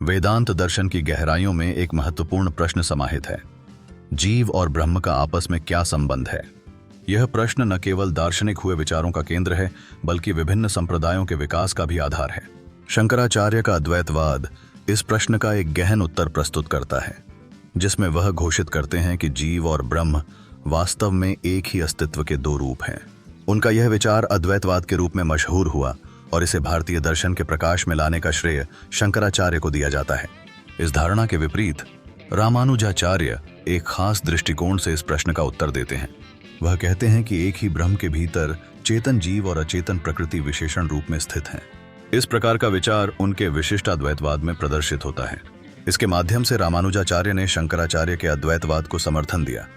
वेदांत दर्शन की गहराइयों में एक महत्वपूर्ण प्रश्न समाहित है। जीव और ब्रह्म का आपस में क्या संबंध है? यह प्रश्न न केवल दार्शनिक हुए विचारों का केंद्र है, बल्कि विभिन्न संप्रदायों के विकास का भी आधार है। शंकराचार्य का अद्वैतवाद इस प्रश्न का एक गहन उत्तर प्रस्तुत करता है, जिसमें वह घोषित करते हैं कि जीव और ब्रह्म वास्तव में एक ही अस्तित्व के दो रूप हैं। उनका यह विचार अद्वैतवाद के रूप में मशहूर हुआ और इसे भारतीय दर्शन के प्रकाश में लाने का श्रेय शंकराचार्य को दिया जाता है। इस धारणा के विपरीत रामानुजाचार्य एक खास दृष्टिकोण से इस प्रश्न का उत्तर देते हैं। वह कहते हैं कि एक ही ब्रह्म के भीतर चेतन जीव और अचेतन प्रकृति विशेषण रूप में स्थित हैं। इस प्रकार का विचार उनके विशिष्ट अद्वैतवाद में प्रदर्शित होता है। इसके माध्यम से रामानुजाचार्य ने शंकराचार्य के अद्वैतवाद को समर्थन दिया,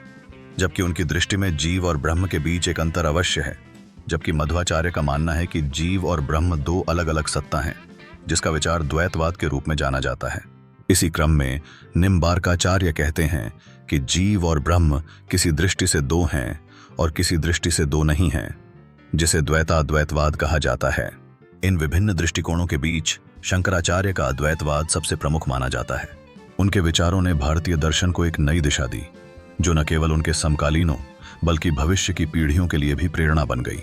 जबकि उनकी दृष्टि में जीव और ब्रह्म के बीच एक अंतर अवश्य है। जबकि मध्वाचार्य का मानना है कि जीव और ब्रह्म दो अलग अलग सत्ता हैं, जिसका विचार द्वैतवाद के रूप में जाना जाता है। इसी क्रम में निम्बार्काचार्य कहते हैं कि जीव और ब्रह्म किसी दृष्टि से दो हैं और किसी दृष्टि से दो नहीं हैं, जिसे द्वैताद्वैतवाद कहा जाता है। इन विभिन्न दृष्टिकोणों के बीच शंकराचार्य का अद्वैतवाद सबसे प्रमुख माना जाता है। उनके विचारों ने भारतीय दर्शन को एक नई दिशा दी, जो न केवल उनके समकालीनों बल्कि भविष्य की पीढ़ियों के लिए भी प्रेरणा बन गई।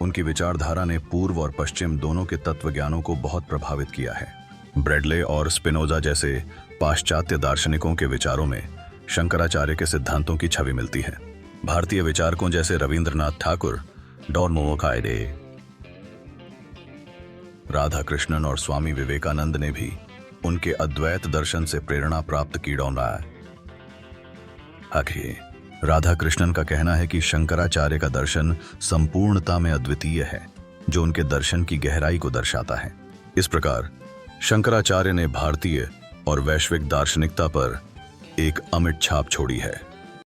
उनकी विचारधारा ने पूर्व और पश्चिम दोनों के तत्वज्ञानों को बहुत प्रभावित किया है। ब्रैडले और स्पिनोजा जैसे पाश्चात्य दार्शनिकों के विचारों में शंकराचार्य के सिद्धांतों की छवि मिलती है। भारतीय विचारकों जैसे रविंद्रनाथ ठाकुर, डॉन मोमोकाइडे, राधा कृष्णन और स्वामी विवेकानंद ने भी उनके अद्वैत दर्शन से प्रेरणा प्राप्त की। राधा कृष्णन का कहना है कि शंकराचार्य का दर्शन संपूर्णता में अद्वितीय है, जो उनके दर्शन की गहराई को दर्शाता है। इस प्रकार शंकराचार्य ने भारतीय और वैश्विक दार्शनिकता पर एक अमिट छाप छोड़ी है।